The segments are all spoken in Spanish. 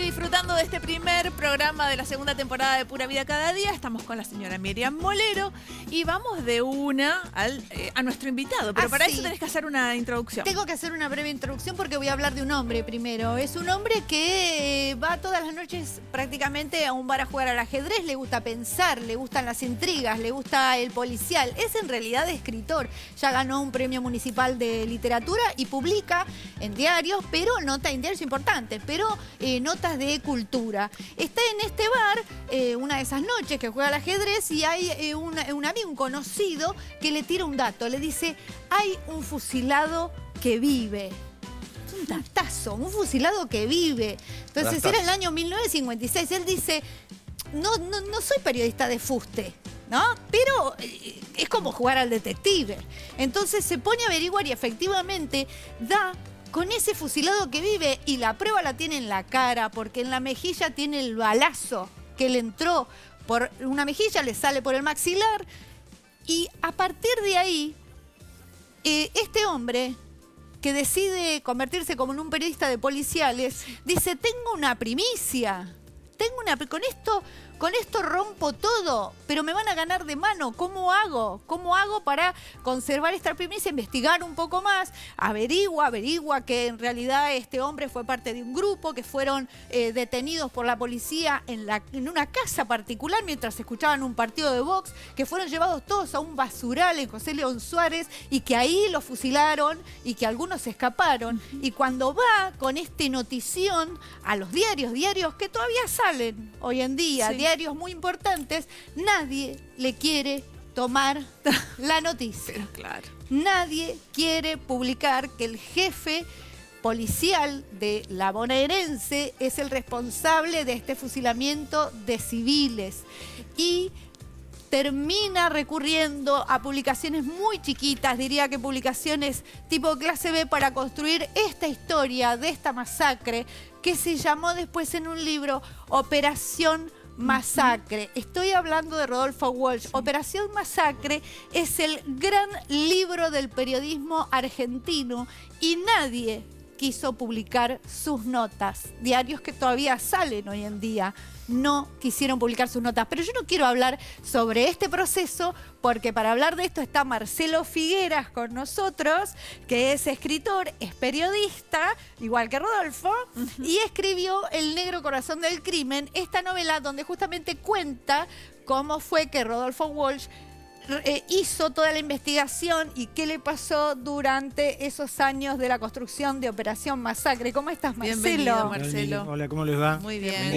disfrutando de este primer programa de la segunda temporada de Pura Vida Cada Día. Estamos con la señora Miriam Molero y vamos de una a nuestro invitado. Pero para eso tenés que hacer una introducción. Tengo que hacer una breve introducción porque voy a hablar de un hombre primero. Es un hombre que va todas las noches prácticamente a un bar a jugar al ajedrez. Le gusta pensar, le gustan las intrigas, le gusta el policial. Es en realidad escritor. Ya ganó un premio municipal de literatura y publica en diarios, pero nota en diarios importantes, pero notas de cultura. Está en este bar una de esas noches que juega al ajedrez y hay un amigo, un conocido, que le tira un dato. Le dice, hay un fusilado que vive. Es un datazo, un fusilado que vive. Entonces era el año 1956. Él dice, no soy periodista de fuste, ¿no? Pero es como jugar al detective. Entonces se pone a averiguar y efectivamente da con ese fusilado que vive, y la prueba la tiene en la cara, porque en la mejilla tiene el balazo que le entró por una mejilla, le sale por el maxilar, y a partir de ahí, este hombre que decide convertirse como en un periodista de policiales, dice, tengo una primicia, con esto rompo todo, pero me van a ganar de mano. ¿Cómo hago? ¿Cómo hago para conservar esta primicia? Investigar un poco más. Averigua que en realidad este hombre fue parte de un grupo, que fueron detenidos por la policía en una casa particular mientras escuchaban un partido de box, que fueron llevados todos a un basural en José León Suárez y que ahí los fusilaron y que algunos se escaparon. Y cuando va con este notición a los diarios que todavía salen hoy en día, sí, diarios muy importantes, nadie le quiere tomar la noticia. Pero claro. Nadie quiere publicar que el jefe policial de la bonaerense es el responsable de este fusilamiento de civiles. Y termina recurriendo a publicaciones muy chiquitas, diría que publicaciones tipo clase B, para construir esta historia de esta masacre que se llamó después en un libro Operación Masacre. Estoy hablando de Rodolfo Walsh. Sí. Operación Masacre es el gran libro del periodismo argentino y nadie quiso publicar sus notas. Diarios que todavía salen hoy en día no quisieron publicar sus notas. Pero yo no quiero hablar sobre este proceso porque para hablar de esto está Marcelo Figueras con nosotros, que es escritor, es periodista, igual que Rodolfo, y escribió El negro corazón del crimen, esta novela donde justamente cuenta cómo fue que Rodolfo Walsh hizo toda la investigación y qué le pasó durante esos años de la construcción de Operación Masacre. ¿Cómo estás, Marcelo? Bienvenido, Marcelo. Hola, ¿cómo les va? Muy bien,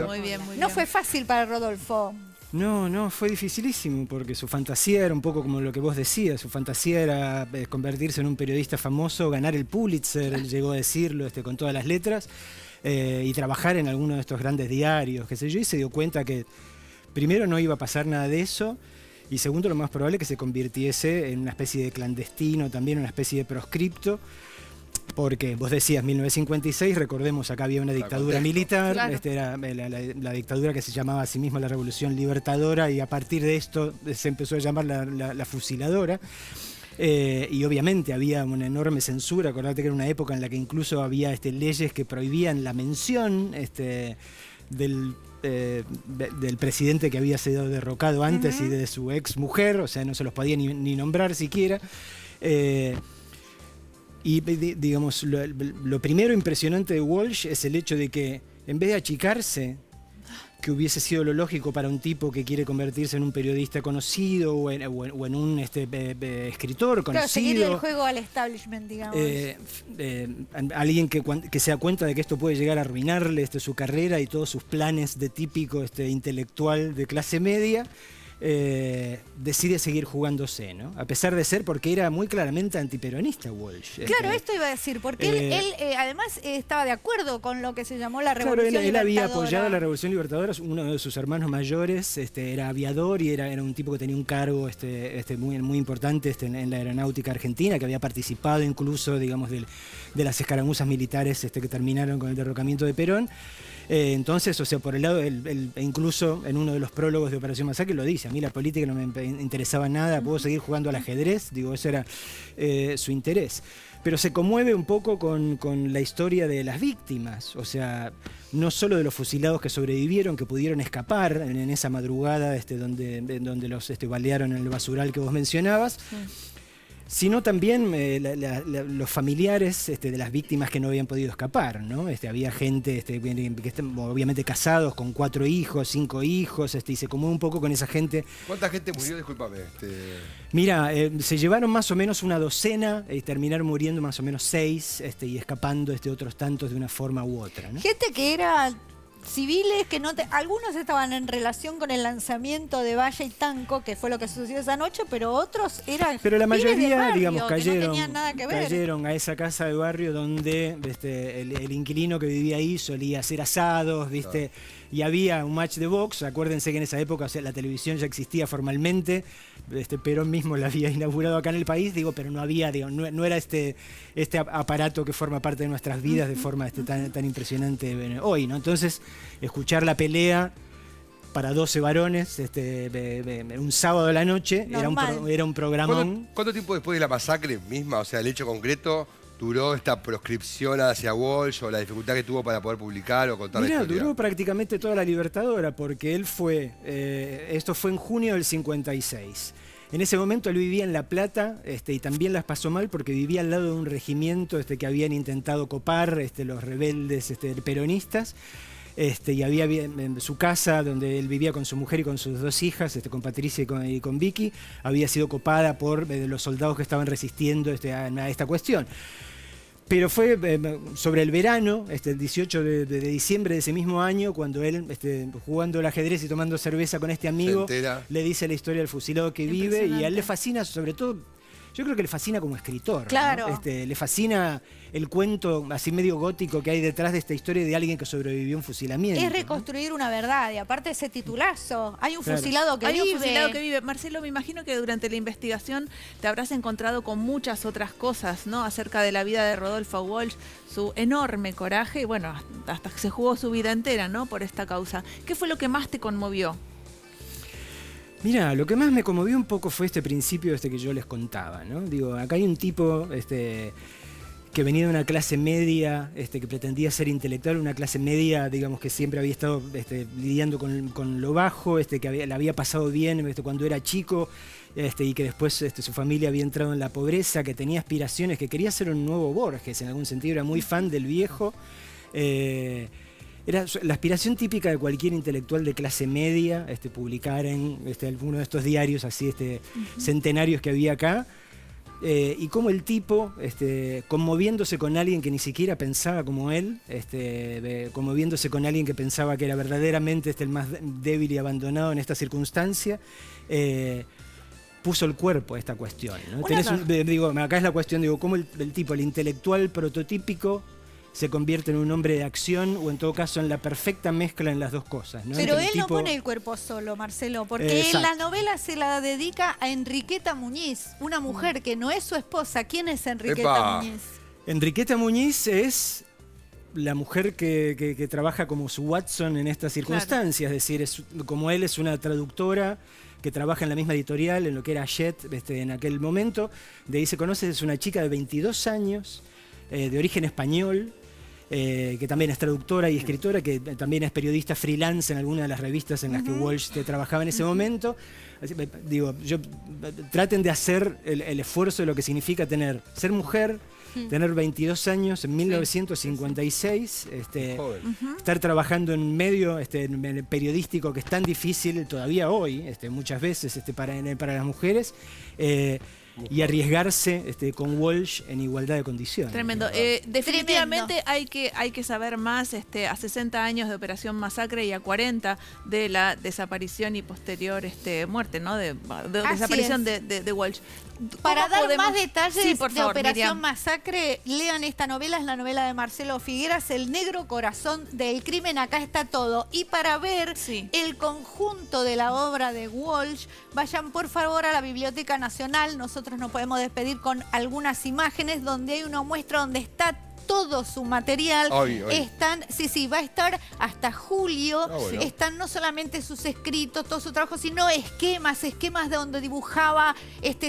muy bien. No fue fácil para Rodolfo. No, fue dificilísimo porque su fantasía era un poco como lo que vos decías. Su fantasía era convertirse en un periodista famoso, ganar el Pulitzer, él llegó a decirlo con todas las letras, y trabajar en alguno de estos grandes diarios, qué sé yo, y se dio cuenta que primero no iba a pasar nada de eso, y segundo, lo más probable es que se convirtiese en una especie de clandestino, también una especie de proscripto, porque vos decías 1956, recordemos, acá había una dictadura militar, claro. Era la dictadura que se llamaba a sí misma la Revolución Libertadora, y a partir de esto se empezó a llamar la fusiladora. Y obviamente había una enorme censura. Acordate que era una época en la que incluso había leyes que prohibían la mención del presidente que había sido derrocado antes y de su ex mujer, o sea, no se los podía ni nombrar siquiera. Y digamos, lo primero impresionante de Walsh es el hecho de que en vez de achicarse, que hubiese sido lo lógico para un tipo que quiere convertirse en un periodista conocido o en un escritor conocido. Claro, seguir el juego al establishment, digamos. Alguien que se da cuenta de que esto puede llegar a arruinarle su carrera y todos sus planes de típico intelectual de clase media, decide seguir jugándose, ¿no? A pesar de ser, porque era muy claramente antiperonista Walsh. Claro, esto iba a decir, porque él además estaba de acuerdo con lo que se llamó la Revolución Libertadora. Él había apoyado la Revolución Libertadora. Uno de sus hermanos mayores era aviador y era un tipo que tenía un cargo muy importante en la aeronáutica argentina, que había participado incluso, digamos, de las escaramuzas militares que terminaron con el derrocamiento de Perón. Entonces, o sea, por el lado, incluso en uno de los prólogos de Operación Masacre lo dice, a mí la política no me interesaba nada, puedo seguir jugando al ajedrez, digo, ese era su interés. Pero se conmueve un poco con la historia de las víctimas, o sea, no solo de los fusilados que sobrevivieron, que pudieron escapar en esa madrugada donde los balearon en el basural que vos mencionabas, sí, sino también los familiares de las víctimas que no habían podido escapar, ¿no? Había gente que obviamente casados con 4 hijos, 5 hijos, y se conmueve un poco con esa gente. ¿Cuánta gente murió? Discúlpame. Mira, se llevaron más o menos una docena y terminaron muriendo más o menos 6 y escapando otros tantos de una forma u otra, ¿no? Gente que era civiles que algunos estaban en relación con el lanzamiento de Valla y Tanco, que fue lo que sucedió esa noche, pero otros eran pero la mayoría, barrio, digamos, cayeron, que no tenían nada que ver. Cayeron a esa casa de barrio donde el inquilino que vivía ahí solía hacer asados, ¿viste? Claro. Y había un match de box. Acuérdense que en esa época, o sea, la televisión ya existía formalmente, Perón mismo la había inaugurado acá en el país, digo, pero no había, digo, no era este aparato que forma parte de nuestras vidas de forma tan impresionante hoy, ¿no? Entonces, escuchar la pelea para 12 varones un sábado a la noche era un programón. ¿Cuánto tiempo después de la masacre misma, o sea, el hecho concreto, duró esta proscripción hacia Walsh o la dificultad que tuvo para poder publicar o contar la historia? Duró prácticamente toda la Libertadora, porque él fue, esto fue en junio del 56. En ese momento él vivía en La Plata y también las pasó mal porque vivía al lado de un regimiento que habían intentado copar los rebeldes peronistas. Y había en su casa, donde él vivía con su mujer y con sus 2 hijas, con Patricia y con Vicky, había sido copada por los soldados que estaban resistiendo a esta cuestión. Pero fue sobre el verano, el 18 de diciembre de ese mismo año, cuando él, jugando al ajedrez y tomando cerveza con este amigo, le dice la historia del fusilado que vive, y a él le fascina, sobre todo, yo creo que le fascina como escritor. Claro. ¿no? Le fascina el cuento así medio gótico que hay detrás de esta historia de alguien que sobrevivió a un fusilamiento. Es reconstruir una verdad, y aparte ese titulazo. Hay un fusilado que vive. Hay un fusilado que vive. Marcelo, me imagino que durante la investigación te habrás encontrado con muchas otras cosas, ¿no? Acerca de la vida de Rodolfo Walsh, su enorme coraje, y bueno, hasta que se jugó su vida entera, ¿no? Por esta causa. ¿Qué fue lo que más te conmovió? Mira, lo que más me conmovió un poco fue este principio que yo les contaba, ¿no? Digo, acá hay un tipo que venía de una clase media, que pretendía ser intelectual, una clase media, digamos, que siempre había estado lidiando con lo bajo, que le había pasado bien cuando era chico, y que después su familia había entrado en la pobreza, que tenía aspiraciones, que quería ser un nuevo Borges, en algún sentido era muy fan del viejo. Era la aspiración típica de cualquier intelectual de clase media, publicar en alguno de estos diarios así centenarios que había acá, y como el tipo, conmoviéndose con alguien que ni siquiera pensaba como él, conmoviéndose con alguien que pensaba que era verdaderamente el más débil y abandonado en esta circunstancia, puso el cuerpo a esta cuestión, ¿no? Acá es la cuestión, cómo el tipo, el intelectual prototípico, se convierte en un hombre de acción, o en todo caso en la perfecta mezcla en las dos cosas, ¿no? Pero él no pone el cuerpo solo, Marcelo, porque en la novela se la dedica a Enriqueta Muñiz, una mujer que no es su esposa. ¿Quién es Enriqueta Muñiz? Enriqueta Muñiz es la mujer que trabaja como su Watson en estas circunstancias, claro. Es decir, como él es una traductora que trabaja en la misma editorial, en lo que era Jet en aquel momento. De ahí se conoce, es una chica de 22 años, de origen español, que también es traductora y escritora, que también es periodista freelance en alguna de las revistas en las que Walsh trabajaba en ese momento. Así, traten de hacer el esfuerzo de lo que significa ser mujer, tener 22 años en 1956, estar trabajando en un medio periodístico que es tan difícil todavía hoy, muchas veces para las mujeres, y arriesgarse con Walsh en igualdad de condiciones. Tremendo. Definitivamente hay que saber más a 60 años de Operación Masacre y a 40 de la desaparición y posterior muerte, ¿no? De desaparición de Walsh. Para dar más detalles sí, por favor, de Operación Miriam. Masacre, lean esta novela, es la novela de Marcelo Figueras, El negro corazón del crimen, acá está todo. Y para ver el conjunto de la obra de Walsh, vayan por favor a la Biblioteca Nacional. Nosotros nos podemos despedir con algunas imágenes donde hay una muestra donde está todo su material. Hoy. Sí, va a estar hasta julio. Bueno. Están no solamente sus escritos, todo su trabajo, sino esquemas de donde dibujaba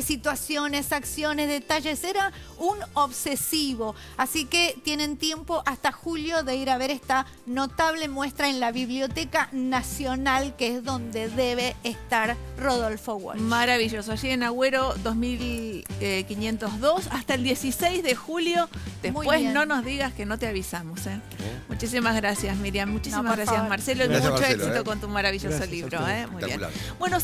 situaciones, acciones, detalles. Era un obsesivo. Así que tienen tiempo hasta julio de ir a ver esta notable muestra en la Biblioteca Nacional, que es donde debe estar Rodolfo Walsh. Maravilloso. Allí en Agüero 2502 hasta el 16 de julio. Después bien. no nos digas que no te avisamos. Muchísimas gracias, Miriam. Muchísimas por gracias, favor. Marcelo. Y Gracias, mucho Marcelo, éxito con tu maravilloso Gracias a libro. ustedes. Muy bien. Espectacular. Bueno,